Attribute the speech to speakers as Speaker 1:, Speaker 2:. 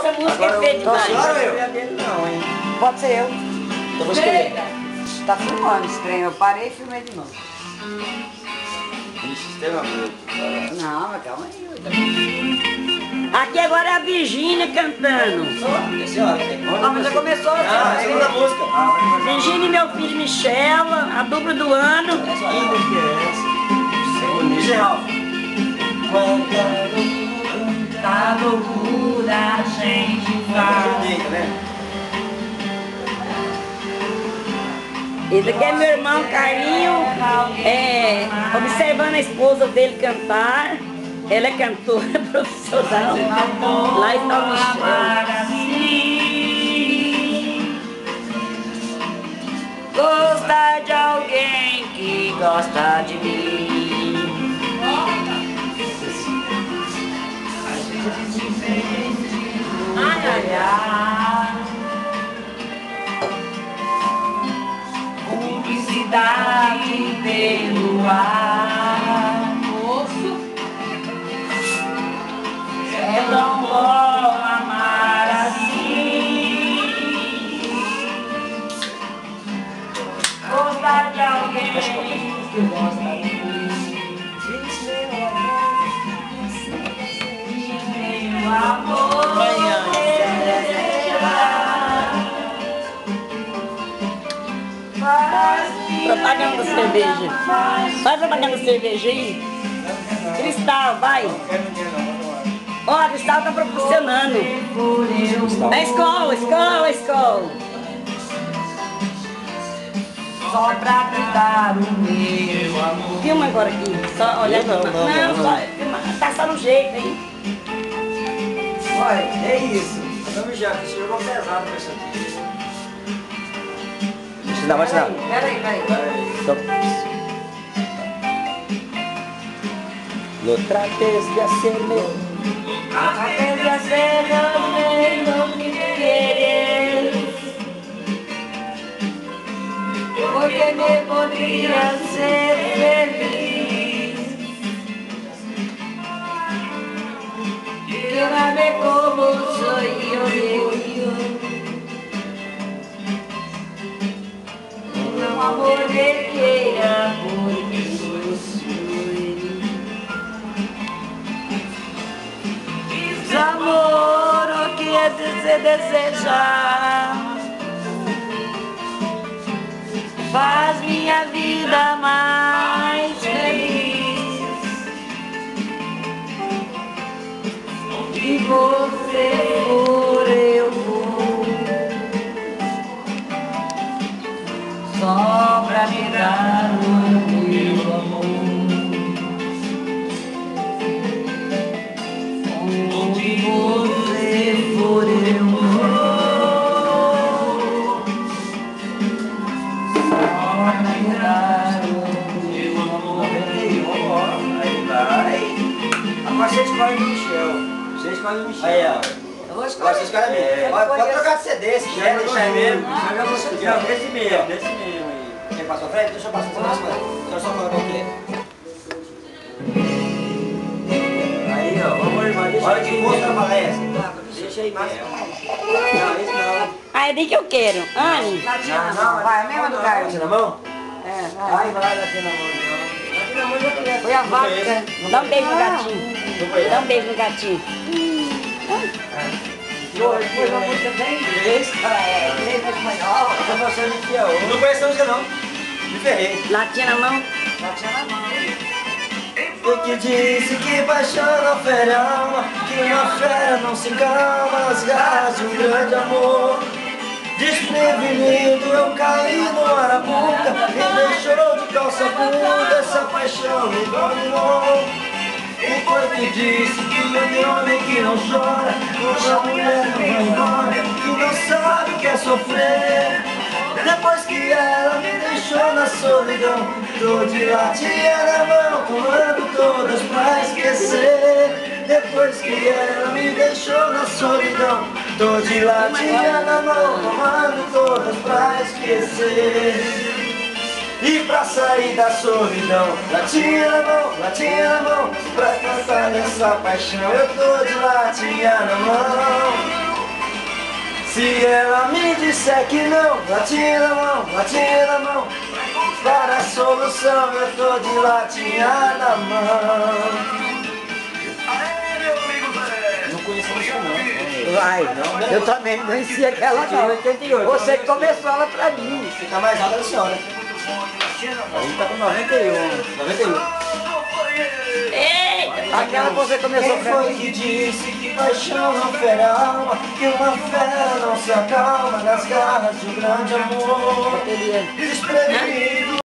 Speaker 1: essa música é feia demais.
Speaker 2: Não é dele não, hein?
Speaker 3: Pode ser eu.
Speaker 2: Então vou escrever.
Speaker 3: Tá filmando esse trem. Eu parei e filmei de novo.
Speaker 2: Ixi, tem uma boa.
Speaker 3: Não, mas calma aí.
Speaker 1: Aqui agora é a Virgínia cantando.
Speaker 2: Esse hora, tem que
Speaker 3: Ah, mas já começou.
Speaker 2: Ah, segunda música.
Speaker 1: Virgínia e meu filho Michela, a dupla do ano.
Speaker 2: Essa linda que é essa. Segunda. Geral.
Speaker 1: Quanta loucura a gente faz.
Speaker 2: Tá vendo?
Speaker 1: Esse aqui é meu irmão Carlinho, observando a esposa dele cantar. Ela é cantora profissional. Lá está o Michel. Gostar de alguém que gosta de mim. Ai, ai, ai. Cumplicidade pelo ar. Moço, é tão bom amar assim. Gostar de alguém que gosta de mim. Meu amor. Propaganda da cerveja. Faz propaganda da cerveja aí. Cristal, vai. Ó, a Cristal tá proporcionando. É escola. Só pra te dar o meu amor. Filma agora aqui. Só olha. Não, só filma. Tá só no jeito aí.
Speaker 2: Olha, é isso. Vamos já, que esse jogo é pesado pra isso aqui. Vai te dar.
Speaker 3: Peraí.
Speaker 2: Lo trates de hacerme.
Speaker 1: Trates de hacerme lo que quieres. Porque me podría ser feliz. Quédame como soy yo. Meu amor me queira porque eu sou. Amor, o que é se desejar? Faz minha vida mais feliz. E você for, eu vou. Só pra me dar o meu amor. Onde você for, eu vou. Só pra me dar o meu amor.
Speaker 2: Aí vai. Agora você escolhe do Michel. Você escolhe do Michel. Aí, ó.
Speaker 3: Eu vou
Speaker 2: Agora você escolhe a mim. Pode trocar de CD, se quiser, deixar aí mesmo. Desse mesmo aí. Quem passou à frente? Deixa eu passar. Deixa eu só colocar o quê? Aí, ó. Vamos, irmão. Olha que moça aparece. Deixa aí mesmo. Não, isso não.
Speaker 1: Ah, é daí que eu quero. Anne.
Speaker 3: Não, vai, a mesma do Carlos.
Speaker 2: Bate na mão?
Speaker 3: É,
Speaker 2: Vai, vai, bate na mão. Bate na mão já conhece.
Speaker 3: Foi a vaca.
Speaker 1: Dá um beijo no gatinho. Dá um beijo no gatinho.
Speaker 3: Foi uma música bem inglês, cara. Inglês no espanhol.
Speaker 2: Eu tô achando que é outro. Não conheço a música não. Me ferrei.
Speaker 1: Latinha na mão.
Speaker 3: Batia na mão.
Speaker 2: O que disse que paixão não fere a alma, que uma fera não se calma nas garras de um grande amor. Desprevenido eu caí no arapuca, me deixou de calça curta, essa paixão me dominou. E foi que disse que o homem que não chora, uma mulher não vai embora, que não sabe o que é sofrer. Depois que ela me deixou na solidão, tô de latinha na mão, tomando todas pra esquecer. Depois que ela me deixou na solidão, tô de latinha na mão, tomando todas pra esquecer. E pra sair da solidão, latinha na mão, pra cantar nessa paixão, eu tô de latinha na mão. disser que não, latinha na mão. Para a solução eu tô de latinha na mão.
Speaker 4: Não conheço a música não.
Speaker 3: Vai, eu também não conhecia aquela não.
Speaker 4: 88.
Speaker 3: Você que começou ela pra mim.
Speaker 2: Fica mais alta da senhora.
Speaker 4: A gente tá com 91. 91.
Speaker 1: Eita,
Speaker 3: Aquela que você começou
Speaker 2: Quem
Speaker 3: pra
Speaker 2: foi
Speaker 3: mim.
Speaker 2: que disse que paixão não fere a alma, que uma fera não se acalma nas garras de um grande amor?
Speaker 3: Ele é.
Speaker 2: Desprevenido